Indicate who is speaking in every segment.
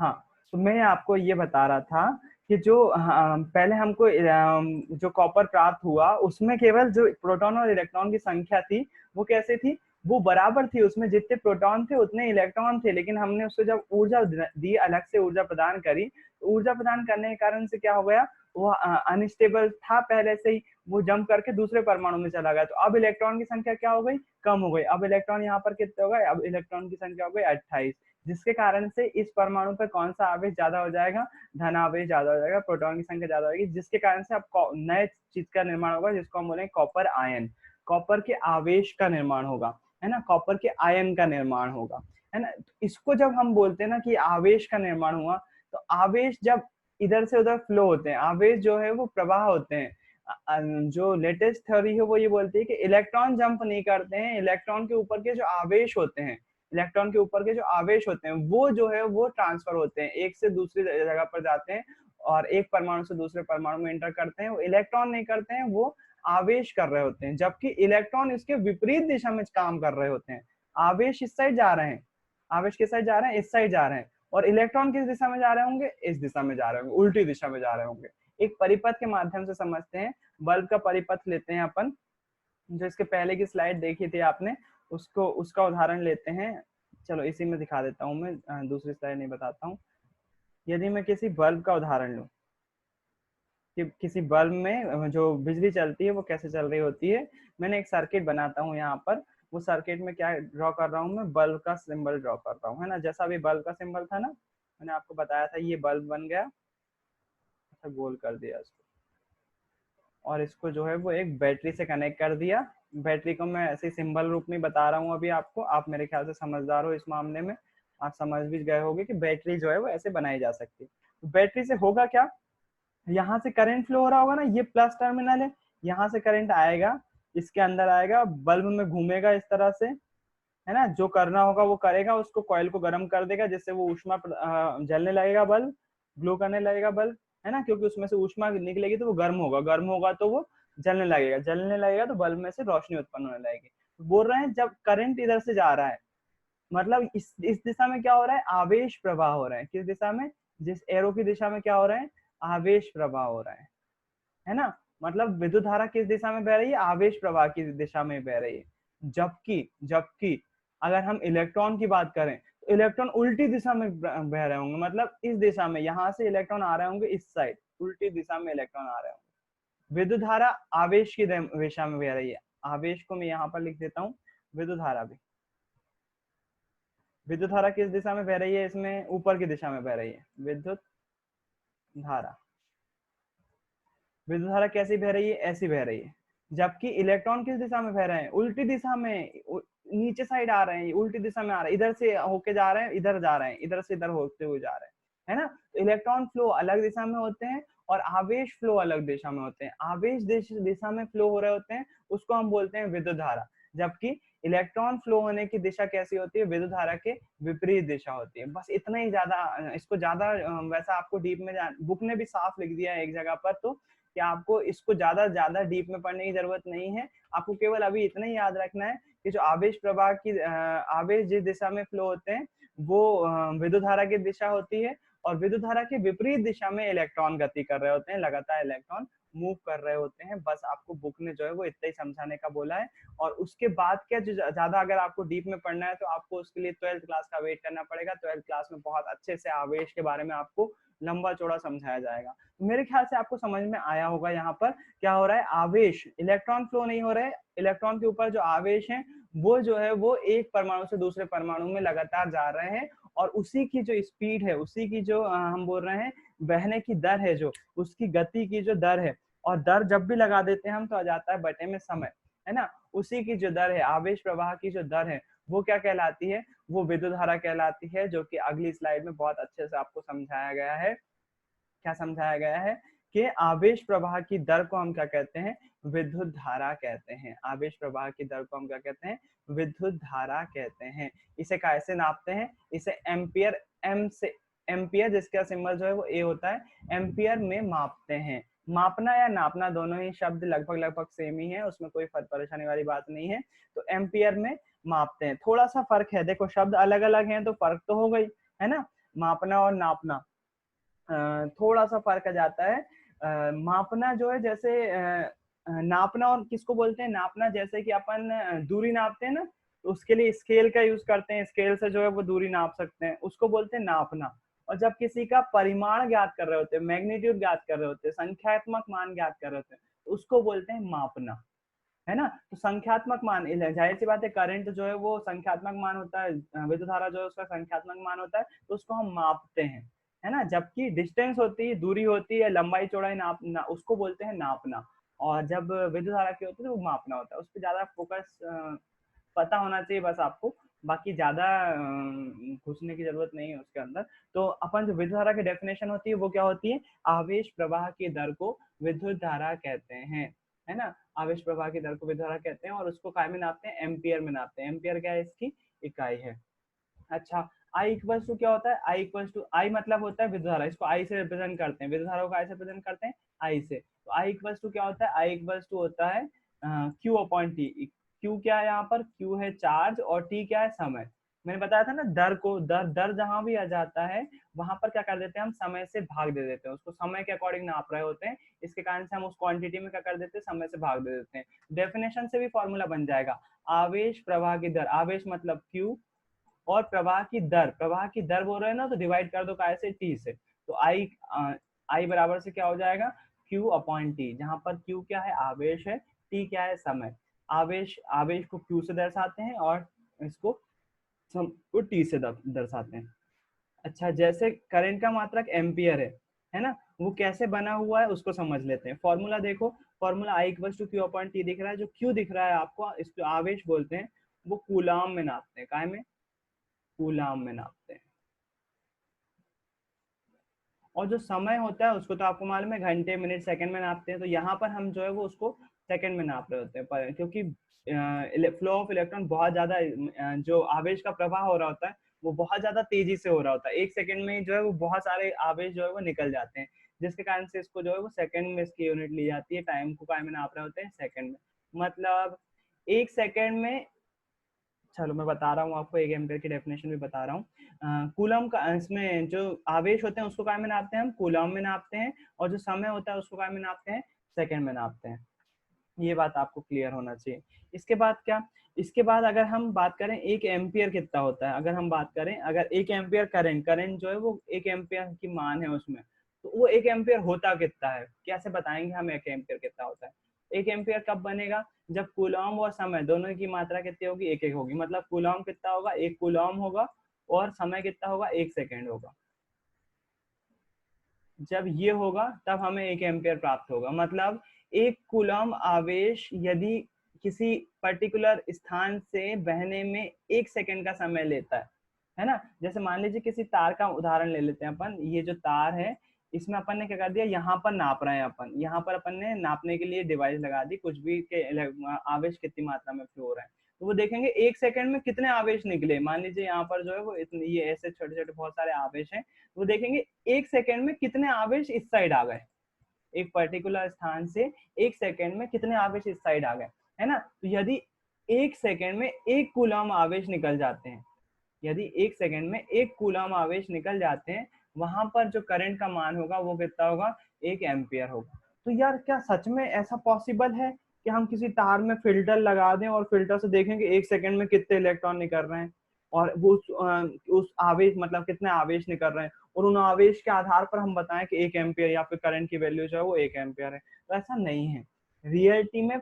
Speaker 1: हाँ, तो मैं आपको ये बता रहा था कि जो पहले हमको जो कॉपर प्राप्त हुआ उसमें केवल जो प्रोटॉन और इलेक्ट्रॉन की संख्या थी वो कैसे थी, वो बराबर थी, उसमें जितने प्रोटॉन थे उतने इलेक्ट्रॉन थे, लेकिन हमने उसको जब ऊर्जा दी, अलग से ऊर्जा प्रदान करी, तो ऊर्जा प्रदान करने के कारण से क्या हो गया, वो अनस्टेबल था पहले से ही, वो जंप करके दूसरे परमाणु में चला गया, तो अब इलेक्ट्रॉन की संख्या क्या हो गई, कम हो गई। अब इलेक्ट्रॉन यहाँ पर कितने हो गए, अब इलेक्ट्रॉन की संख्या हो गई 28, जिसके कारण से इस परमाणु पर कौन सा आवेश ज्यादा हो जाएगा, धन आवेश ज्यादा हो जाएगा, प्रोटॉन की संख्या ज्यादा होगी, जिसके कारण से अब नए चीज का निर्माण होगा जिसको हम बोलेंगे कॉपर आयन, कॉपर के आवेश का निर्माण होगा, है ना, कॉपर के आयन का निर्माण होगा, है ना। तो इसको जब हम बोलते हैं ना कि आवेश का निर्माण हुआ, तो आवेश जब इधर से उधर फ्लो होते हैं, आवेश जो है वो प्रवाह होते हैं, जो लेटेस्ट थ्योरी है वो ये बोलती है कि इलेक्ट्रॉन जंप नहीं करते हैं, इलेक्ट्रॉन के ऊपर के जो आवेश होते हैं, इलेक्ट्रॉन के ऊपर के जो आवेश होते हैं वो जो है वो ट्रांसफर होते हैं, एक से दूसरी जगह पर जाते हैं और एक परमाणु से दूसरे परमाणु में एंटर करते हैं, वो इलेक्ट्रॉन नहीं करते हैं, वो आवेश कर रहे होते हैं, जबकि इलेक्ट्रॉन इसके विपरीत दिशा में काम कर रहे होते हैं, आवेश इस साइड जा रहे हैं, आवेश किस साइड जा रहे हैं, इस साइड जा रहे हैं, और इलेक्ट्रॉन किस दिशा में जा रहे होंगे, इस दिशा में जा रहे होंगे, उल्टी दिशा में जा रहे होंगे। एक परिपथ के माध्यम से समझते हैं, बल्ब का परिपथ लेते हैं अपन, जो इसके पहले की स्लाइड देखी थी आपने, उसको उसका उदाहरण लेते हैं। चलो इसी में दिखा देता हूँ मैं, दूसरी स्लाइड नहीं बताता हूँ। यदि मैं किसी बल्ब का उदाहरण लूँ कि किसी बल्ब में जो बिजली चलती है वो कैसे चल रही होती है, मैंने एक सर्किट बनाता हूँ यहाँ पर, वो सर्किट में क्या ड्रॉ कर रहा हूँ मैं, बल्ब का सिंबल ड्रॉ कर रहा हूँ, है ना, जैसा अभी बल्ब का सिंबल था ना, मैंने आपको बताया था, ये बल्ब बन गया, अच्छा गोल कर दिया इसको, और इसको जो है वो एक बैटरी से कनेक्ट कर दिया। बैटरी को मैं ऐसे सिंबल रूप में बता रहा हूँ अभी आपको, आप मेरे ख्याल से समझदार हो इस मामले में, आप समझ भी गए होंगे कि बैटरी जो है वो ऐसे बनाई जा सकती है। तो बैटरी से होगा क्या, यहाँ से करंट फ्लो हो रहा होगा ना, ये प्लस टर्मिनल है, यहाँ से करंट आएगा, इसके अंदर आएगा, बल्ब में घूमेगा इस तरह से, है ना, जो करना होगा वो करेगा, उसको कॉइल को गर्म कर देगा जिससे वो ऊष्मा जलने लगेगा, बल्ब ग्लो करने लगेगा बल्ब, है ना, क्योंकि उसमें से ऊष्मा निकलेगी तो वो गर्म होगा, गर्म होगा तो वो जलने लगेगा, जलने लगेगा तो बल्ब में से रोशनी उत्पन्न होने लगेगी। तो बोल रहे हैं जब करंट इधर से जा रहा है, मतलब इस दिशा में क्या हो रहा है, आवेश प्रवाह हो रहा है, किस दिशा में, जिस एरो की दिशा में क्या हो रहा है, आवेश प्रवाह हो रहा है ना, मतलब विद्युत धारा किस दिशा में बह रही है, आवेश प्रवाह की दिशा में बह रही है। जबकि जबकि अगर हम इलेक्ट्रॉन की बात करें तो इलेक्ट्रॉन उल्टी दिशा में बह रहे होंगे, मतलब इस दिशा में, यहाँ से इलेक्ट्रॉन आ रहे होंगे इस साइड, उल्टी दिशा में इलेक्ट्रॉन आ रहे होंगे। विद्युत धारा आवेश की दिशा में बह रही है, आवेश को मैं यहाँ पर लिख देता हूँ, विद्युत धारा भी, विद्युत धारा किस दिशा में बह रही है, इसमें ऊपर की दिशा में बह रही है विद्युत धारा, विद्युत धारा कैसी बह रही है, ऐसी बह रही है। जबकि इलेक्ट्रॉन किस दिशा में बह रहे हैं, उल्टी दिशा में, नीचे साइड आ रहे हैं, उल्टी दिशा में आ रहे हैं, इधर से होके जा रहे हैं, इधर जा रहे हैं, इधर से इधर होते हुए जा रहे हैं, है ना। तो इलेक्ट्रॉन फ्लो अलग दिशा में होते हैं और आवेश फ्लो अलग दिशा में होते हैं, आवेश दिशा में फ्लो हो रहे होते हैं, उसको हम बोलते हैं विद्युत धारा, जबकि इलेक्ट्रॉन फ्लो होने की दिशा कैसी होती है, विद्युत धारा के विपरीत दिशा होती है। बस इतना ही, ज्यादा इसको ज्यादा वैसा आपको डीप में बुक ने भी साफ लिख दिया है एक जगह पर, तो कि आपको इसको ज्यादा ज्यादा डीप में पढ़ने की जरूरत नहीं है, आपको केवल अभी इतना ही याद रखना है कि जो आवेश प्रवाह की आवेश जिस दिशा में फ्लो होते हैं वो विद्युत धारा की दिशा होती है, और विद्युत धारा के विपरीत दिशा में इलेक्ट्रॉन गति कर रहे होते हैं, लगातार इलेक्ट्रॉन मूव कर रहे होते हैं। बस आपको बुक ने जो है वो इतना ही समझाने का बोला है, और उसके बाद क्या, जो ज्यादा अगर आपको डीप में पढ़ना है तो आपको उसके लिए 12th क्लास का वेट करना पड़ेगा, 12th क्लास में बहुत अच्छे से आवेश के बारे में आपको लंबा चौड़ा समझाया जाएगा। तो मेरे ख्याल से आपको समझ में आया होगा यहाँ पर क्या हो रहा है, आवेश, इलेक्ट्रॉन फ्लो नहीं हो रहे, इलेक्ट्रॉन के ऊपर जो आवेश है वो जो है वो एक परमाणु से दूसरे परमाणु में लगातार जा रहे हैं, और उसी की जो स्पीड है, उसी की जो हम बोल रहे हैं बहने की दर है, जो उसकी गति की जो दर है, और दर जब भी लगा देते हैं हम तो आ जाता है बटे में समय, है ना, उसी की जो दर है, आवेश प्रवाह की जो दर है वो क्या कहलाती है, वो विद्युत धारा कहलाती है, जो कि अगली स्लाइड में बहुत अच्छे से आपको समझाया गया है। क्या समझाया गया है कि आवेश प्रवाह की दर को हम क्या कहते हैं, विद्युत धारा कहते हैं, आवेश प्रवाह की दर को हम क्या कहते हैं, विद्युत धारा कहते हैं। इसे कैसे नापते हैं, इसे एम्पियर, एम से, एम्पियर जिसका सिंबल जो है वो ए होता है, एम्पियर में मापते हैं। मापना या नापना दोनों ही शब्द लगभग लगभग सेम ही है, उसमें कोई परेशानी वाली बात नहीं है। तो एम्पियर में मापते हैं, थोड़ा सा फर्क है, देखो शब्द अलग अलग हैं तो फर्क तो हो गई, है ना, मापना और नापना थोड़ा सा फर्क आ जाता है। मापना जो है जैसे नापना और किसको बोलते हैं, नापना जैसे कि अपन दूरी नापते हैं ना, तो उसके लिए स्केल का यूज करते हैं, स्केल से जो है वो दूरी नाप सकते हैं, उसको बोलते हैं नापना। और जब किसी का परिमाण ज्ञात कर रहे होते हैं, मैग्नीट्यूड ज्ञात कर रहे होते हैं, संख्यात्मक मान ज्ञात कर रहे होते हैं, तो उसको बोलते हैं मापना, है ना। तो संख्यात्मक मान, जाहिर सी बात है करंट जो है वो संख्यात्मक मान होता है, विद्युत धारा जो है उसका संख्यात्मक मान होता है, तो उसको हम मापते हैं, है ना। जबकि डिस्टेंस होती है, दूरी होती है, लंबाई चौड़ाई उसको बोलते हैं नापना। और जब विद्युत धारा की होती है तो वो मापना होता है। उस पर ज्यादा फोकस पता होना चाहिए बस आपको, बाकी ज्यादा घुसने की जरूरत नहीं है उसके अंदर। तो अपन जो विद्युत धारा की डेफिनेशन होती है वो क्या होती है, आवेश प्रवाह की दर को विद्युत धारा कहते हैं, है ना। आवेश प्रवाह की दर को विद्युत धारा कहते हैं, और उसको काय में नापते हैं, एम्पियर में नापते हैं। एम्पियर क्या है, इसकी इकाई है। अच्छा, आई इक्वल टू क्या होता है, आई इक्वल टू, आई मतलब होता है विद्युत धारा, इसको आई से रिप्रेजेंट करते हैं, विद्युत धारा को आई से रिप्रेजेंट करते हैं, आई से। तो आई इक्वल टू क्या होता है, आई इक्वल टू होता है क्यू अपॉन टी। क्यू क्या है यहाँ पर, क्यू है चार्ज, और टी क्या है, समय। मैंने बताया था ना, दर को, दर दर जहां भी आ जाता है वहां पर क्या कर देते हैं हम, समय से भाग दे देते हैं, उसको समय के अकॉर्डिंग नाप रहे होते हैं, इसके कारण से हम उस क्वांटिटी में क्या कर देते हैं, समय से भाग दे देते हैं। डेफिनेशन से भी फॉर्मूला बन जाएगा, आवेश प्रवाह की दर, आवेश मतलब क्यू, और प्रवाह की दर, प्रवाह की दर बोल रहे हैं ना, तो डिवाइड कर दो काय से, टी से। तो आई, आई बराबर से क्या हो जाएगा, क्यू अपॉन टी, जहां पर क्यू क्या है, आवेश है, टी क्या है, समय। आवेश, आवेश को क्यू से दर्शाते हैं, और इसको को टी से दर्शाते हैं। अच्छा, जैसे करंट का मात्रक एम्पियर है ना, वो कैसे बना हुआ है उसको समझ लेते हैं। फॉर्मूला देखो, formula I equal to Q upon T दिख रहा है, जो क्यू दिख रहा है आपको, इसको आवेश बोलते हैं, वो कूलाम में नापते हैं, काय में, कूलाम में नापते हैं। और जो समय होता है उसको तो आपको मालूम है, घंटे मिनट सेकंड में नापते हैं, तो यहाँ पर हम जो है वो उसको सेकंड में नाप रहे होते हैं, पर क्योंकि फ्लो ऑफ इलेक्ट्रॉन बहुत ज्यादा, जो आवेश का प्रवाह हो रहा होता है वो बहुत ज्यादा तेजी से हो रहा होता है, एक सेकंड में जो है वो बहुत सारे आवेश जो है वो निकल जाते हैं, जिसके कारण से इसको जो है वो सेकंड में इसकी यूनिट ली जाती है, टाइम को काय में नाप रहे होते हैं, सेकंड में। मतलब एक सेकंड में, चलो मैं बता रहा हूँ आपको, एक एम्पियर की डेफिनेशन भी बता रहा हूँ। कूलम का, इसमें जो आवेश होते हैं उसको काय में नापते हैं हम, कूलम में नापते हैं, और जो समय होता है उसको काय में नापते हैं, सेकंड में नापते हैं। ये बात आपको क्लियर होना चाहिए। इसके बाद क्या, इसके बाद अगर हम बात करें एक एम्पियर कितना होता है, अगर हम बात करें, अगर एक एम्पियर करंट, करंट जो है वो एक एम्पियर की मान है उसमें, तो वो एक एम्पियर होता कितना है, कैसे बताएंगे हम एक एम्पियर कितना होता है। एक एम्पियर कब बनेगा, जब कूलम और समय दोनों की मात्रा कितनी होगी, एक एक होगी। मतलब कूलम कितना होगा, एक कूलम होगा, और समय कितना होगा, एक सेकेंड होगा। जब ये होगा तब हमें एक एम्पियर प्राप्त होगा। मतलब एक कूलम आवेश यदि किसी पर्टिकुलर स्थान से बहने में एक सेकंड का समय लेता है ना। जैसे मान लीजिए किसी तार का उदाहरण ले लेते हैं अपन, ये जो तार है इसमें अपन ने क्या कर दिया, यहाँ पर नाप रहे हैं अपन, यहाँ पर अपन ने नापने के लिए डिवाइस लगा दी, कुछ भी के आवेश कितनी मात्रा में फ्लो हो रहा है, तो वो देखेंगे एक सेकंड में कितने आवेश निकले। मान लीजिए यहाँ पर जो है वो इतने, ये ऐसे छोटे छोटे बहुत सारे आवेश हैं, वो देखेंगे एक सेकंड में कितने आवेश इस साइड आ गए, एक पर्टिकुलर स्थान से एक सेकंड में कितने आवेश इस साइड आ गए, है ना। तो यदि एक सेकंड में एक कूलम आवेश निकल जाते हैं, यदि एक सेकंड में एक कूलम आवेश निकल जाते हैं, वहां पर जो करंट का मान होगा वो कितना होगा, एक एम्पियर होगा। तो यार क्या सच में ऐसा पॉसिबल है कि हम किसी तार में फिल्टर लगा दें और फिल्टर से देखेंगे एक सेकंड में कितने इलेक्ट्रॉन निकल रहे हैं, और वो उस आवेश मतलब कितने आवेश निकल रहे हैं, और उन आवेश के आधार पर हम बताएं कि एक एम्पियर या फिर करंट की वैल्यू जो है वो एक एम्पियर है। तो ऐसा नहीं है रियलिटी में।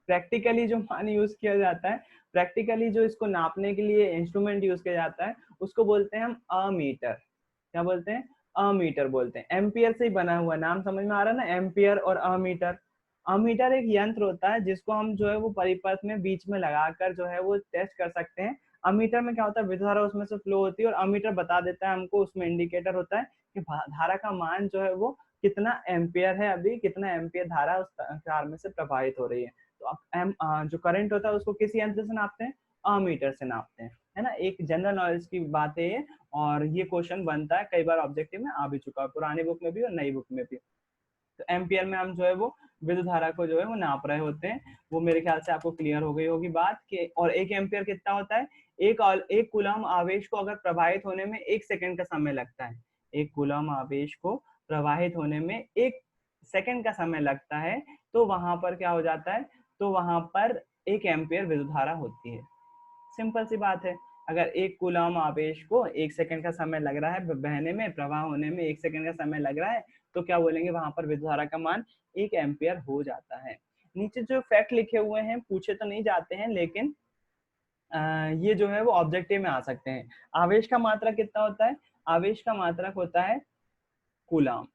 Speaker 1: प्रैक्टिकली जो मान यूज किया जाता है, प्रैक्टिकली जो इसको नापने के लिए इंस्ट्रूमेंट यूज किया जाता है, उसको बोलते हैं हम अमीटर। क्या बोलते हैं, अमीटर बोलते हैं। एम्पियर से ही बना हुआ, नाम समझ में आ रहा है ना, एम्पियर और अमीटर। अमीटर एक यंत्र होता है जिसको हम जो है वो परिपथ में बीच में लगाकर जो है वो टेस्ट कर सकते हैं। अमीटर में क्या होता है, विद्युत धारा उसमें से फ्लो होती है, और अमीटर बता देता है हमको, उसमें इंडिकेटर होता है कि धारा का मान जो है वो कितना एम्पियर है, अभी कितना एम्पियर धारा उस तार में से प्रवाहित हो रही है। तो जो करंट होता है उसको किस यंत्र से नापते हैं, अमीटर से नापते हैं, है ना। एक जनरल नॉलेज की बात है ये, और ये क्वेश्चन बनता है कई बार ऑब्जेक्टिव में, आ भी चुका है पुरानी बुक में भी और नई बुक में भी। तो एम्पियर में हम जो है वो विद्युत धारा को जो है वो नाप रहे होते हैं। वो मेरे ख्याल से आपको क्लियर हो गई होगी बात कि, और एक एम्पियर कितना होता है, एक कूलम आवेश को अगर प्रवाहित होने में 1 सेकंड का समय लगता है, एक कूलम आवेश को प्रवाहित होने में 1 सेकंड का समय लगता है, तो वहां पर क्या हो जाता है, तो वहां पर 1 एम्पियर विद्युत धारा होती है। सिंपल सी बात है, अगर एक कूलम आवेश को 1 सेकंड का समय लग रहा है बहने में, प्रवाह होने में 1 सेकंड का समय लग रहा है, तो क्या बोलेंगे वहां पर विद्युत धारा का मान 1 एम्पियर हो जाता है। नीचे जो फैक्ट लिखे हुए हैं पूछे तो नहीं जाते हैं, लेकिन ये जो है वो ऑब्जेक्टिव में आ सकते हैं। आवेश का मात्रक कितना होता है? आवेश का मात्रक होता है कूलम।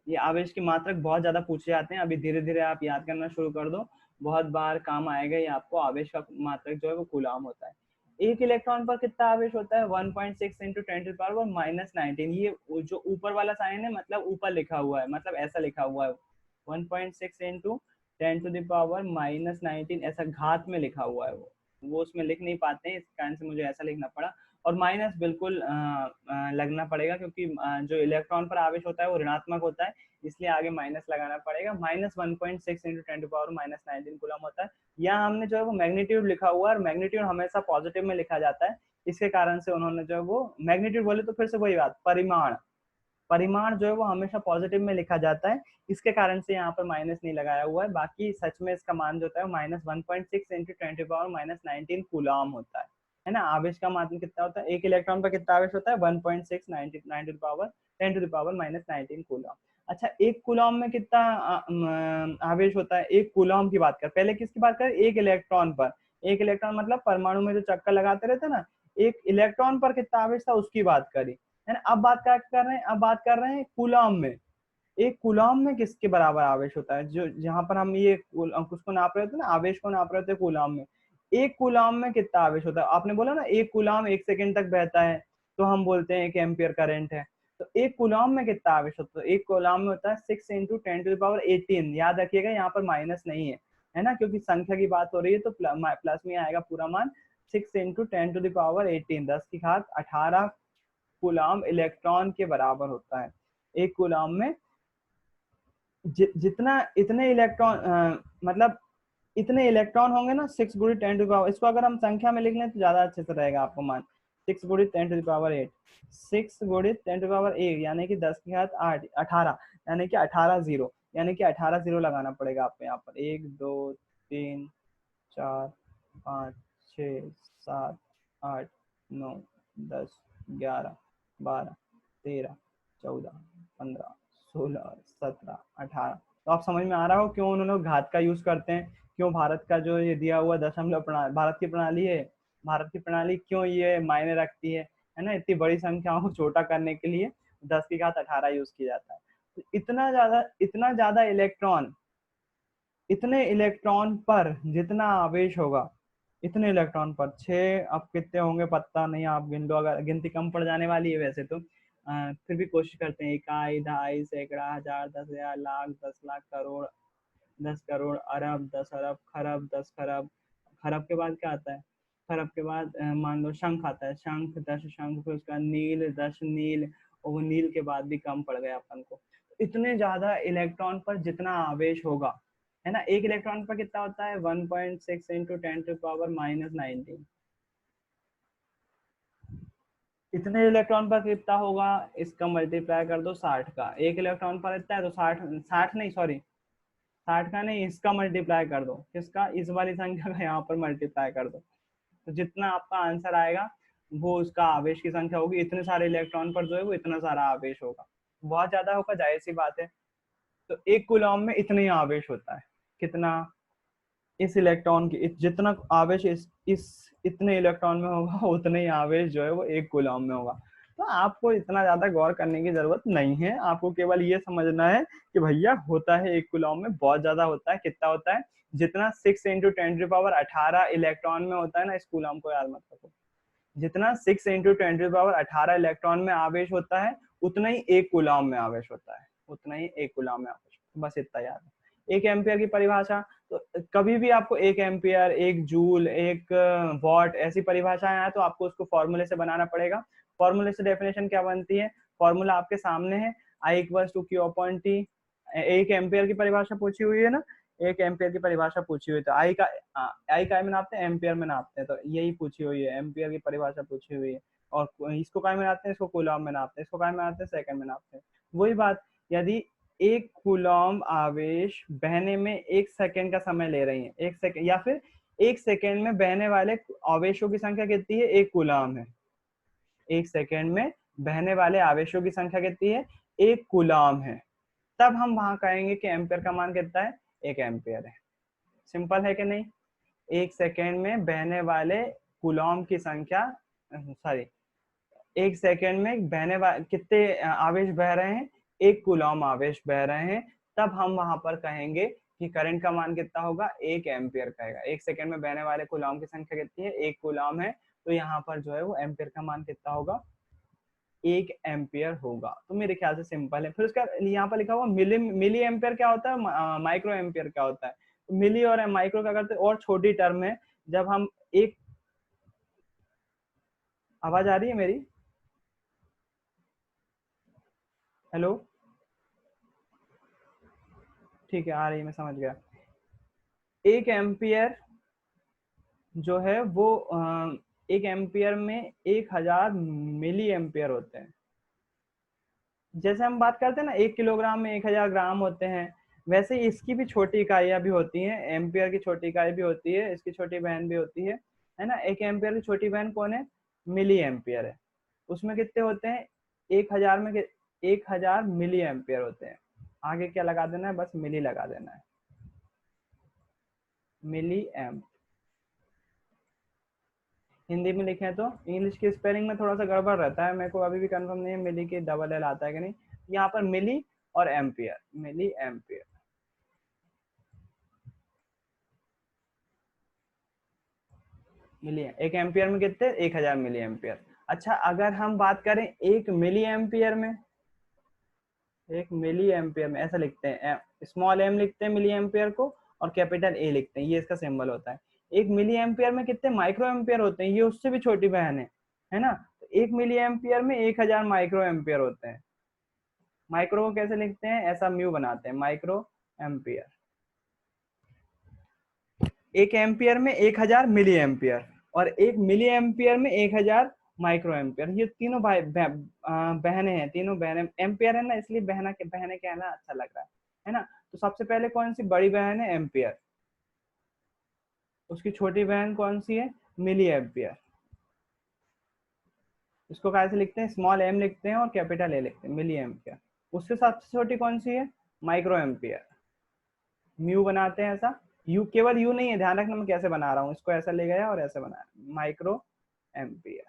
Speaker 1: ये आवेश की मात्रक बहुत ज्यादा पूछे जाते हैं, अभी धीरे धीरे आप याद करना शुरू कर दो, बहुत बार काम आएगा ये आपको। आवेश का मात्रक जो है वो कूलम होता है। एक इलेक्ट्रॉन पर कितना आवेश होता है? 1.6 इंटू 10⁻⁻19। ये जो ऊपर वाला साइन है मतलब ऊपर लिखा हुआ है, मतलब ऐसा लिखा हुआ है 1.6 इंटू 10⁻⁻19, ऐसा घात में लिखा हुआ है। वो उसमें लिख नहीं पाते हैं, इस कारण से मुझे ऐसा लिखना पड़ा। और माइनस बिल्कुल लगना पड़ेगा, क्योंकि जो इलेक्ट्रॉन पर आवेश होता है वो ऋणात्मक होता है, इसलिए आगे माइनस लगाना पड़ेगा। -1.6 इंटू 10⁻⁻19 कूलम होता है। यहाँ हमने जो है वो मैग्नीट्यूड लिखा हुआ है, और मैग्नीट्यूड हमेशा पॉजिटिव में लिखा जाता है, इसके कारण से उन्होंने जो है वो मैग्नीट्यूड बोले तो फिर से वही बात, परिमाण परिमाण जो है वो हमेशा पॉजिटिव में लिखा जाता है, इसके कारण से यहाँ पर माइनस नहीं लगाया हुआ है। बाकी सच में इसका मान जो होता है -1.6 इंटू 10⁻⁻19 कूलम होता है ना। आवेश का मान कितना होता है? एक इलेक्ट्रॉन पर कितना आवेश होता है? 1.6 10⁻19 कूलम। अच्छा, एक कूलम में कितना आवेश होता है? एक कूलम की बात कर, पहले किसकी बात करें? एक इलेक्ट्रॉन पर। एक इलेक्ट्रॉन मतलब परमाणु में जो चक्कर लगाते रहते ना, एक इलेक्ट्रॉन पर कितना आवेश था उसकी बात करी, है ना। अब बात क्या कर रहे हैं? अब बात कर रहे हैं कूलम में। एक कूलम में किसके बराबर आवेश होता है? जो जहां पर हम ये उसको नाप रहे होते हैं ना, आवेश को नाप रहे होते हैं कूलम में। एक कूलम में कितना आवेश होता है? आपने बोला ना एक कूलम 1 सेकंड तक बहता है, तो हम बोलते हैं 1 एम्पियर करंट है। तो एक कूलम में कितना आवेश होता है? एक कूलम में होता है 6 इंटू 10⁻18। याद रखिएगा यहाँ पर माइनस नहीं है ना, क्योंकि संख्या की बात हो रही है, तो प्लस में आएगा पूरा मान। 6 इंटू 10⁻18, 10⁻18 कूलम इलेक्ट्रॉन के बराबर होता है। एक कूलम में जितना इतने इलेक्ट्रॉन मतलब इतने इलेक्ट्रॉन होंगे ना, 6 गुणी 10⁻, इसको अगर हम संख्या में लिख लें तो ज्यादा अच्छे से रहेगा आपको मान। 6 गुणी 10⁸, 6 गुणी 10⁸, यानी कि 10 की घात 8 18, यानी कि 18 जीरो, यानी कि 18 जीरो लगाना पड़ेगा आपको यहाँ पर। 1 2 3 4 5 6 7 8 9 10 11 12 13 14 15 16 17 18। तो आप समझ में आ रहा हो क्यों उन्होंने घात का यूज करते हैं, क्यों भारत का जो ये दिया हुआ दशमलव प्रणाली, भारत की प्रणाली है, भारत की प्रणाली क्यों ये मायने रखती है ना, इतनी बड़ी संख्याओं को छोटा करने के लिए 10 की घात 18 यूज किया जाता है। तो इतना ज्यादा इलेक्ट्रॉन, इतने इलेक्ट्रॉन पर जितना आवेश होगा, इतने इलेक्ट्रॉन पर 6, अब कितने होंगे पता नहीं, आप गिन लो, अगर गिनती कम पड़ जाने वाली है वैसे तो। फिर भी कोशिश करते हैं, इकाई, दहाई, सैकड़ा, हजार, 10,000, लाख, 10 लाख, करोड़, 10 करोड़, अरब, 10 अरब, खरब, 10 खरब। खरब के बाद क्या आता है? खरब के बाद मान लो शंख आता है, शंख, 10 शंख, फिर उसका नील, 10 नील, और वो नील के बाद भी कम पड़ गया अपन को। इतने ज्यादा इलेक्ट्रॉन पर जितना आवेश होगा, है ना, एक इलेक्ट्रॉन पर कितना होता है? 1.6 इंटू 10⁻⁻19। इतने इलेक्ट्रॉन पर कितना होगा? इसका मल्टीप्लाई कर दो 60 का। एक इलेक्ट्रॉन पर इतना है तो 60 नहीं, सॉरी 60 का नहीं, इसका मल्टीप्लाई कर दो। किसका? इस वाली संख्या का यहाँ पर मल्टीप्लाई कर दो, तो जितना आपका आंसर आएगा वो उसका आवेश की संख्या होगी। इतने सारे इलेक्ट्रॉन पर जो है वो इतना सारा आवेश होगा, बहुत ज्यादा होगा, जाहिर सी बात है। तो एक कूलम में इतना ही आवेश होता है। कितना? इस इलेक्ट्रॉन की जितना आवेश इस इतने इलेक्ट्रॉन में होगा, उतना ही आवेश जो है वो एक कूलम में होगा। तो आपको इतना ज्यादा गौर करने की जरूरत नहीं है, आपको केवल ये समझना है कि भैया होता है एक कूलम में, बहुत ज्यादा होता है। कितना होता है? जितना 6 इंटू 10⁻18 इलेक्ट्रॉन में होता है ना, इस कूलम को याद मत रखो, जितना 6 इंटू 10⁻18 इलेक्ट्रॉन में आवेश होता है, उतना ही एक कूलम में आवेश होता है, उतना ही एक कूलम में आवेश। बस इतना याद है। एक एम्पियर की परिभाषा, तो कभी भी आपको एक एम्पियर, एक जूल, एक वॉट ऐसी परिभाषाएं आए तो आपको उसको फॉर्मूले से बनाना पड़ेगा। फॉर्मूले से डेफिनेशन क्या बनती है? फॉर्मूला आपके सामने है, I = Q/T। एक एम्पियर की परिभाषा पूछी हुई है ना, एक एम्पियर की परिभाषा पूछी हुई, तो आई का में नापते हैं, एम्पियर में नापते हैं, तो यही पूछी हुई है, एम्पियर की परिभाषा पूछी हुई है। और इसको काय में नापते हैं, इसको कूलॉम में नापते हैं, इसको काय में नापते हैं, सेकंड में नापते हैं। वही बात, यदि एक कूलॉम आवेश बहने में 1 सेकंड का समय ले रही है, 1 सेकंड, या फिर 1 सेकंड में बहने वाले आवेशों की संख्या कितनी है, 1 कूलॉम है। 1 सेकंड में बहने वाले आवेशों की संख्या कितनी है, 1 कूलॉम है। तब हम वहां कहेंगे कि एम्पियर का मान कितना है, 1 एम्पियर है। सिंपल है कि नहीं? 1 सेकंड में बहने वाले कूलॉम की संख्या, सॉरी, 1 सेकंड में बहने वाले कितने आवेश बह रहे हैं, 1 कूलॉम आवेश बह रहे हैं। तब हम वहां पर कहेंगे कि करंट का मान कितना होगा, 1 एम्पियर कहेगा। 1 सेकंड में बहने वाले कूलॉम की संख्या कितनी है, 1 कूलॉम है, तो यहाँ पर जो है वो एम्पियर का मान कितना होगा, 1 एम्पियर होगा। तो मेरे ख्याल से सिंपल है। फिर उसका यहाँ पर लिखा हुआ मिली एम्पियर क्या होता है, माइक्रो एम्पियर क्या होता है। मिली और माइक्रो क्या करते हैं, और छोटी टर्म है। जब हम एक, आवाज आ रही है मेरी? हेलो, ठीक है, आ रही है, मैं समझ गया। 1 एम्पियर जो है वो 1 एम्पियर में 1000 मिली एम्पियर होते हैं। जैसे हम बात करते हैं ना, 1 किलोग्राम में 1000 ग्राम होते हैं, वैसे ही इसकी भी छोटी इकाइयां भी होती हैं। एम्पियर की छोटी इकाई भी होती है, इसकी छोटी बहन भी होती है ना। 1 एम्पियर की छोटी बहन कौन है, मिली एम्पियर है। उसमें कितने होते हैं, 1000 में 1000 मिली एम्पियर होते हैं। आगे क्या लगा देना है, बस मिली लगा देना है, मिली एम्प। हिंदी में लिखे तो, इंग्लिश की स्पेलिंग में थोड़ा सा गड़बड़ रहता है, मेरे को अभी भी कंफर्म नहीं है मिली की डबल एल आता है कि नहीं। यहाँ पर मिली और एम्पियर, मिली एम्पियर, मिली। 1 एम्पियर में कितने, 1000 मिली एम्पियर। अच्छा, अगर हम बात करें 1 मिली एम्पियर में, 1 मिली एम्पियर में ऐसा लिखते हैं, स्मॉल एम लिखते हैं मिली एम्पियर को, और कैपिटल ए लिखते हैं, ये इसका सिंबल होता है। 1 मिली एम्पियर में कितने माइक्रो एम्पियर होते हैं, ये उससे भी छोटी बहन है ना। तो 1 मिली एम्पियर में 1000 माइक्रो एम्पियर होते हैं। माइक्रो को कैसे लिखते हैं, ऐसा म्यू बनाते हैं, माइक्रो एम्पियर। 1 एम्पियर में 1000 मिली एम्पियर, और 1 मिली एम्पियर में 1000 माइक्रो एम्पियर। ये तीनों बहने हैं, तीनों बहने। एम्पियर है ना, इसलिए बहना के बहने कहना अच्छा लग रहा है ना। तो सबसे पहले कौन सी बड़ी बहन है, एम्पियर। उसकी छोटी बहन कौन सी है, मिली एम्पियर। इसको कैसे लिखते हैं, स्मॉल एम लिखते हैं और कैपिटल ए लिखते हैं, मिली एम्पियर। उससे सबसे छोटी कौन सी है, माइक्रो एम्पियर। म्यू बनाते हैं ऐसा, यू केवल यू नहीं है, ध्यान रखना मैं कैसे बना रहा हूँ, इसको ऐसा ले गया और ऐसे बनाया, माइक्रो एम्पियर,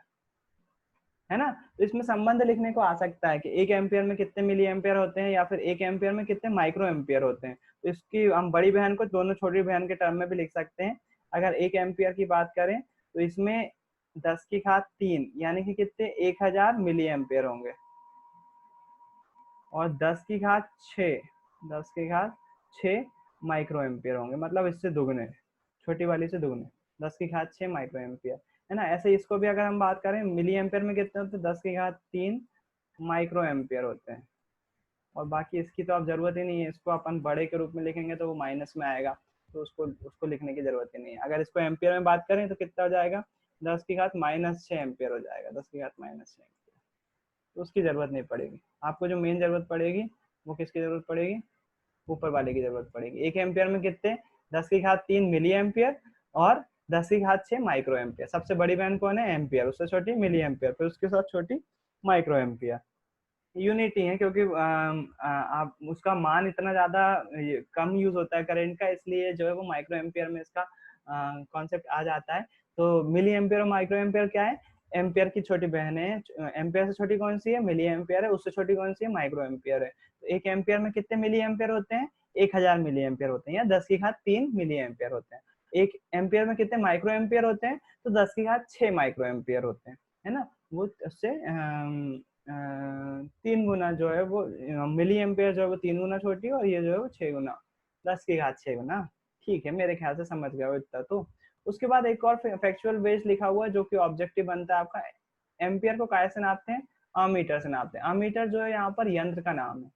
Speaker 1: है ना। तो इसमें संबंध लिखने को आ सकता है कि 1 एम्पियर में कितने मिली एम्पियर होते हैं, या फिर 1 एम्पियर में कितने माइक्रो एम्पियर होते हैं। तो इसकी हम बड़ी बहन को दोनों छोटी बहन के टर्म में भी लिख सकते हैं। अगर 1 एम्पियर की बात करें तो इसमें 10⁻³ यानी कि कितने, 1000 मिली एम्पियर होंगे, और 10⁻6, 10⁻6 माइक्रो एम्पियर होंगे, मतलब इससे दुगने, छोटी वाली से दुगने, 10⁻6 माइक्रो एम्पियर, है ना। ऐसे इसको भी अगर हम बात करें, मिली एम्पियर में कितने होते हैं, 10⁻³ माइक्रो एम्पियर होते हैं। और बाकी इसकी तो अब जरूरत ही नहीं है, इसको अपन बड़े के रूप में लिखेंगे तो वो माइनस में आएगा, तो उसको उसको लिखने की जरूरत ही नहीं है। अगर इसको एम्पियर में बात करें तो कितना हो जाएगा, 10⁻−6 एम्पियर हो जाएगा, 10⁻−6। तो उसकी जरूरत नहीं पड़ेगी। आपको जो मेन जरूरत पड़ेगी वो किसकी जरूरत पड़ेगी, ऊपर वाले की जरूरत पड़ेगी। 1 एम्पियर में कितने, 10⁻³ मिली एम्पियर और 10⁻6 माइक्रो एम्पियर। सबसे बड़ी बहन कौन है, एम्पियर, उससे छोटी मिली एम्पियर, फिर उसके साथ छोटी माइक्रो एम्पियर। यूनिटी है, क्योंकि आप उसका मान इतना ज्यादा कम यूज होता है करंट का, इसलिए जो है वो माइक्रो एम्पियर में इसका कॉन्सेप्ट आ जाता है। तो मिली एम्पियर और माइक्रो एम्पियर क्या है, एम्पियर की छोटी बहन है। एम्पियर से छोटी कौन सी है, मिली एम्पियर है, उससे छोटी कौन सी है, माइक्रो एम्पियर है। तो 1 एम्पियर में कितने मिली एम्पियर होते हैं, 1000 मिली एम्पियर होते हैं, या 10⁻³ मिली एम्पियर होते हैं। 1 एम्पियर में कितने माइक्रो एम्पियर होते हैं, तो 10⁻6 माइक्रो एम्पियर होते हैं, है ना। वो उससे 3 गुना जो है वो, मिली एम्पियर जो है वो 3 गुना छोटी है, और ये जो है वो 6 गुना, 10⁻6 गुना। ठीक है, मेरे ख्याल से समझ गया हो इतना तो। उसके बाद एक और फैक्चुअल बेस लिखा हुआ है जो कि ऑब्जेक्टिव बनता है आपका। एम्पियर को कैसे नापते हैं, अमीटर से नापते हैं। अमीटर जो है यहाँ पर यंत्र का नाम है,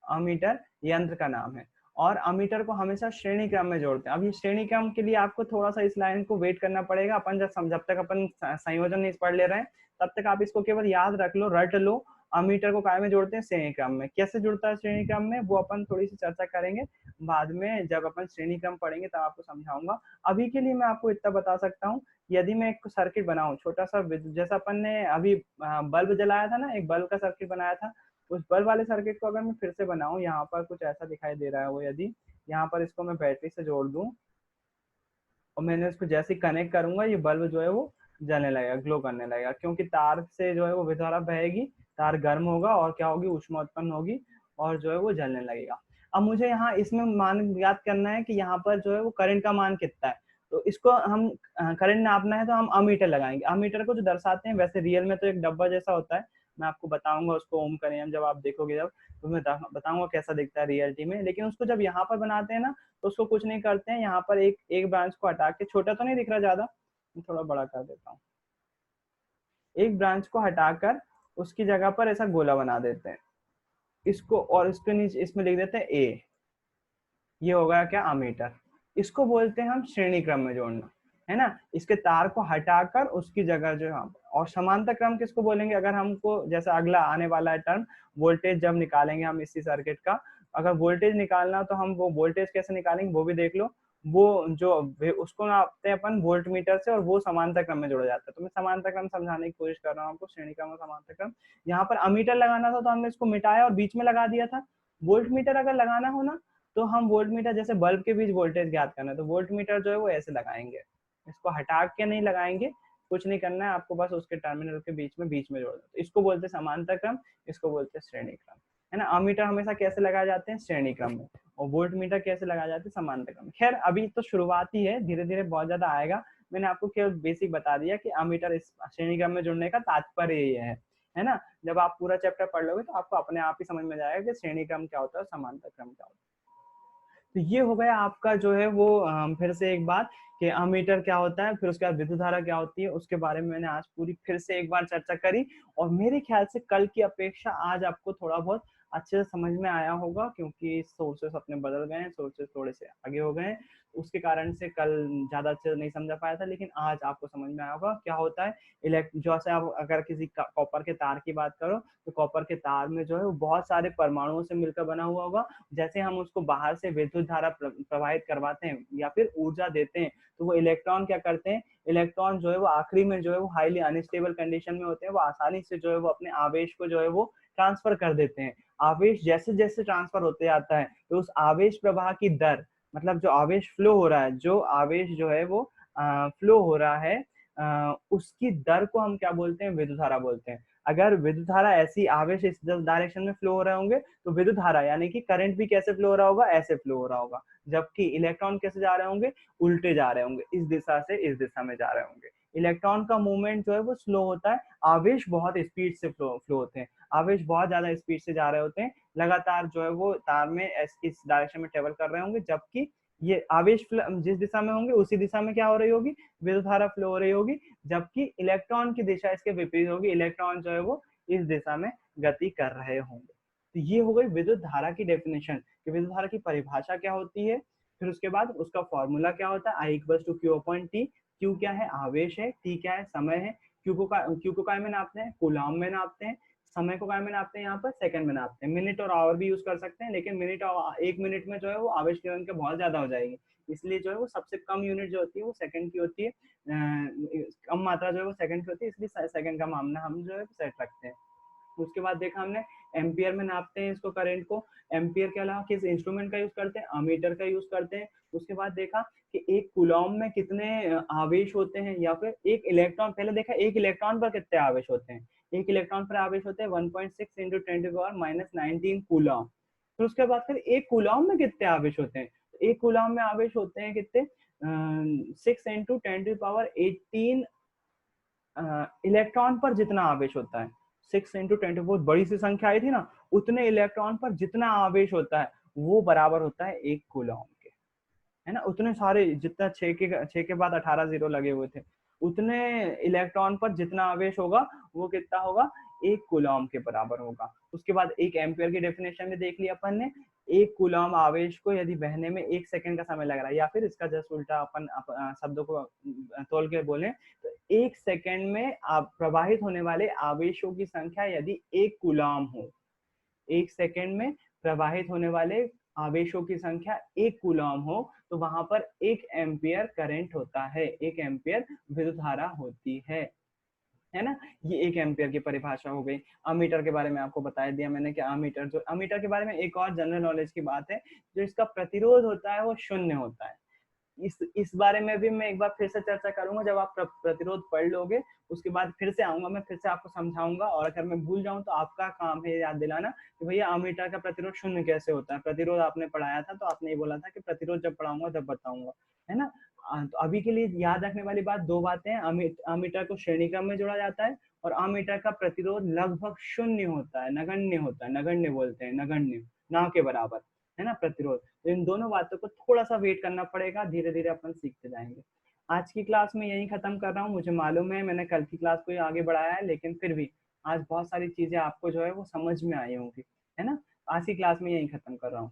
Speaker 1: अमीटर यंत्र का नाम है। और अमीटर को हमेशा श्रेणी क्रम में जोड़ते हैं। अब ये श्रेणी क्रम के लिए आपको थोड़ा सा इस लाइन को वेट करना पड़ेगा, अपन जब तक अपन संयोजन नहीं पढ़ ले रहे हैं तब तक आप इसको केवल याद रख लो, रट लो। अमीटर को काय में जोड़ते हैं? श्रेणी क्रम में। कैसे जुड़ता है श्रेणी क्रम में, वो अपन थोड़ी सी चर्चा करेंगे बाद में, जब अपन श्रेणी क्रम पढ़ेंगे तब आपको समझाऊंगा। अभी के लिए मैं आपको इतना बता सकता हूँ, यदि मैं एक सर्किट बनाऊं छोटा सा, जैसा अपन ने अभी बल्ब जलाया था ना, एक बल्ब का सर्किट बनाया था, उस बल्ब वाले सर्किट को अगर मैं फिर से बनाऊं, यहाँ पर कुछ ऐसा दिखाई दे रहा है वो, यदि यहाँ पर इसको मैं बैटरी से जोड़ दूं और मैंने इसको जैसे कनेक्ट करूंगा, ये बल्ब जो है वो जलने लगेगा, ग्लो करने लगेगा, क्योंकि तार से जो है वो विद्युत धारा बहेगी, तार गर्म होगा और क्या होगी, ऊष्मा उत्पन्न होगी और जो है वो जलने लगेगा। अब मुझे यहाँ इसमें मान याद करना है कि यहाँ पर जो है वो करंट का मान कितना है, तो इसको हम करंट नापना है तो हम अमीटर लगाएंगे। अमीटर को जो दर्शाते हैं, वैसे रियल में तो एक डब्बा जैसा होता है, मैं आपको बताऊंगा उसको ओम का नियम जब आप देखोगे, जब तो मैं बताऊंगा कैसा दिखता है रियलिटी में। लेकिन उसको जब यहाँ पर बनाते हैं ना, तो उसको कुछ नहीं करते हैं, यहाँ पर एक एक ब्रांच को हटा के, छोटा तो नहीं दिख रहा ज्यादा, मैं थोड़ा बड़ा कर देता हूँ, एक ब्रांच को हटाकर उसकी जगह पर ऐसा गोला बना देते हैं इसको, और इसके नीचे इसमें लिख देते हैं ए। ये हो गया क्या? अमीटर। इसको बोलते हैं हम श्रेणी क्रम में जोड़ना, है ना। इसके तार को हटाकर उसकी जगह जो है, और समांतर क्रम किसको बोलेंगे? अगर हमको जैसा अगला आने वाला है टर्म, वोल्टेज जब निकालेंगे हम इसी सर्किट का, अगर वोल्टेज निकालना तो हम वो वोल्टेज कैसे निकालेंगे वो भी देख लो। वो जो उसको नापते हैं अपन वोल्ट मीटर से, और वो समांतर क्रम में जोड़ा जाता है। तो मैं समांतर क्रम समझाने की कोशिश कर रहा हूँ आपको, श्रेणी क्रम और समांतर क्रम। यहाँ पर अमीटर लगाना था तो हमने इसको मिटाया और बीच में लगा दिया था। वोल्ट मीटर अगर लगाना हो ना, तो हम वोल्ट मीटर, जैसे बल्ब के बीच वोल्टेज ज्ञात करना है तो वोल्ट मीटर जो है वो ऐसे लगाएंगे, इसको हटा के नहीं लगाएंगे, कुछ नहीं करना है आपको, बस उसके टर्मिनल के बीच में जोड़ दो। तो इसको बोलते हैं समांतर क्रम, इसको बोलते हैं श्रेणी क्रम, है ना। अमीटर हमेशा कैसे लगाए जाते हैं? श्रेणी क्रम में। और वोल्ट मीटर कैसे लगाए जाते हैं? समांतर क्रम में। खैर अभी तो शुरुआत ही है, धीरे धीरे बहुत ज्यादा आएगा। मैंने आपको केवल बेसिक बता दिया कि अमीटर इस श्रेणी क्रम में जुड़ने का तात्पर्य ये है ना। जब आप पूरा चैप्टर पढ़ लोगे तो आपको अपने आप ही समझ में जाएगा कि श्रेणी क्रम क्या होता है और समांतर क्रम क्या होता है। तो ये हो गया आपका जो है वो फिर से एक बार कि अमीटर क्या होता है, फिर उसके बाद विद्युत धारा क्या होती है, उसके बारे में मैंने आज पूरी फिर से एक बार चर्चा करी। और मेरे ख्याल से कल की अपेक्षा आज आपको थोड़ा बहुत अच्छे से समझ में आया होगा, क्योंकि सोर्सेस अपने बदल गए हैं, सोर्सेस थोड़े से आगे हो गए हैं, उसके कारण से कल ज्यादा अच्छे से नहीं समझा पाया था, लेकिन आज आपको समझ में आया होगा क्या होता है। जैसे आप अगर किसी कॉपर के तार की बात करो, तो कॉपर के तार में जो है वो बहुत सारे परमाणुओं से मिलकर बना हुआ होगा। जैसे हम उसको बाहर से विद्युत धारा प्रवाहित करवाते हैं या फिर ऊर्जा देते हैं, तो वो इलेक्ट्रॉन क्या करते हैं, इलेक्ट्रॉन जो है वो आखिरी में जो है वो हाईली अनस्टेबल कंडीशन में होते हैं, वो आसानी से जो है वो अपने आवेश को जो है वो ट्रांसफर कर देते हैं। आवेश जैसे जैसे ट्रांसफर होते जाता है, तो उस आवेश प्रवाह की दर, मतलब जो आवेश फ्लो हो रहा है, जो आवेश जो है वो फ्लो हो रहा है, उसकी दर को हम क्या बोलते हैं? विद्युत धारा बोलते हैं। अगर विद्युत धारा ऐसी आवेश इस डायरेक्शन में फ्लो हो रहे होंगे, तो विद्युत धारा यानी कि करंट भी कैसे फ्लो हो रहा होगा? ऐसे फ्लो हो रहा होगा। जबकि इलेक्ट्रॉन कैसे जा रहे होंगे? उल्टे जा रहे होंगे, इस दिशा से इस दिशा में जा रहे होंगे। इलेक्ट्रॉन का मूवमेंट जो है वो स्लो होता है, आवेश बहुत स्पीड से फ्लो होते हैं, आवेश बहुत ज्यादा स्पीड से जा रहे होते हैं, लगातार जो है वो तार में इस डायरेक्शन में ट्रेवल कर रहे होंगे। जबकि ये आवेश जिस दिशा में होंगे उसी दिशा में क्या हो रही होगी? विद्युत धारा फ्लो हो रही होगी। जबकि इलेक्ट्रॉन की दिशा इसके विपरीत होगी, इलेक्ट्रॉन जो है वो इस दिशा में गति कर रहे होंगे। तो ये हो गई विद्युत धारा की डेफिनेशन, कि विद्युत धारा की परिभाषा क्या होती है। फिर उसके बाद उसका फॉर्मूला क्या होता है? I equals to Q upon T. Q क्या है? आवेश है। टी क्या है? समय है। क्यू को काय में नापते हैं? कूलॉम में नापते हैं। समय को काय में नापते हैं? यहाँ पर सेकंड में नापते हैं। मिनट और आवर भी यूज कर सकते हैं, लेकिन मिनट और एक मिनट में जो है वो आवेश की संख्या बहुत ज्यादा हो जाएगी, इसलिए जो है वो सबसे कम यूनिट जो होती है वो सेकंड की होती है। कम मात्रा जो है वो सेकंड की होती है, इसलिए सेकंड का मामला हम जो है सेट रखते हैं। उसके बाद देखा हमने एम्पियर में नापते हैं इसको, करंट को। एम्पियर के अलावा किस इंस्ट्रूमेंट का यूज करते हैं? अमीटर का यूज करते हैं। उसके बाद देखा कि एक कूलॉम में कितने आवेश होते हैं, या फिर एक इलेक्ट्रॉन, पहले देखा एक इलेक्ट्रॉन पर कितने आवेश होते हैं। एक इलेक्ट्रॉन पर आवेश होते हैं 1.6 इंटू 10⁻⁻19 कूलॉम। फिर उसके बाद फिर एक कूलॉम में कितने आवेश होते हैं? एक कूलॉम में आवेश होते हैं कितने? 6 इंटू 10⁻18 इलेक्ट्रॉन पर जितना आवेश होता है, 6 इंटू 10, बहुत बड़ी सी संख्या आई थी ना, उतने इलेक्ट्रॉन पर जितना आवेश होता है वो बराबर होता है एक कूलॉम के, है ना। उतने सारे, जितना 6 के बाद 18 जीरो लगे हुए थे, उतने इलेक्ट्रॉन पर जितना आवेश होगा वो कितना होगा? एक कूलॉम के बराबर होगा। उसके बाद एक एम्पियर की डेफिनेशन में देख लिया अपन ने, एक कूलम आवेश को यदि बहने में 1 सेकंड का समय लग रहा है, या फिर इसका जस्ट उल्टा अपन शब्दों को तोल के बोले तो 1 सेकंड में प्रवाहित होने वाले आवेशों की संख्या यदि 1 कूलम हो, 1 सेकंड में प्रवाहित होने वाले आवेशों की संख्या 1 कूलम हो, तो वहां पर 1 एम्पियर करंट होता है, 1 एम्पियर विद्युत धारा होती है ना। ये 1 एम्पियर की परिभाषा हो गई। अमीटर के बारे में आपको बता दिया मैंने कि अमीटर के बारे में एक और जनरल नॉलेज की बात है, जो इसका प्रतिरोध होता है वो शून्य होता है। इस बारे में भी मैं एक बार फिर से चर्चा करूंगा जब आप प्रतिरोध पढ़ लोगे, उसके बाद फिर से आऊंगा, मैं फिर से आपको समझाऊंगा। और अगर मैं भूल जाऊं तो आपका काम है याद दिलाना कि भैया अमीटर का प्रतिरोध शून्य कैसे होता है। प्रतिरोध आपने पढ़ाया था तो आपने ये बोला था कि प्रतिरोध जब पढ़ाऊंगा तब बताऊंगा, है ना। तो अभी के लिए याद रखने वाली बात 2 बातें हैं। अमीटर को श्रेणी क्रम में जोड़ा जाता है और अमीटर का प्रतिरोध लगभग शून्य होता है, नगण्य होता है, नगण्य बोलते हैं, नगण्य, ना के बराबर, है ना प्रतिरोध। तो इन दोनों बातों को थोड़ा सा वेट करना पड़ेगा, धीरे धीरे अपन सीखते जाएंगे। आज की क्लास में यही खत्म कर रहा हूँ। मुझे मालूम है मैंने कल की क्लास को ही आगे बढ़ाया है, लेकिन फिर भी आज बहुत सारी चीजें आपको जो है वो समझ में आई होंगी, है ना। आज की क्लास में यही खत्म कर रहा हूँ।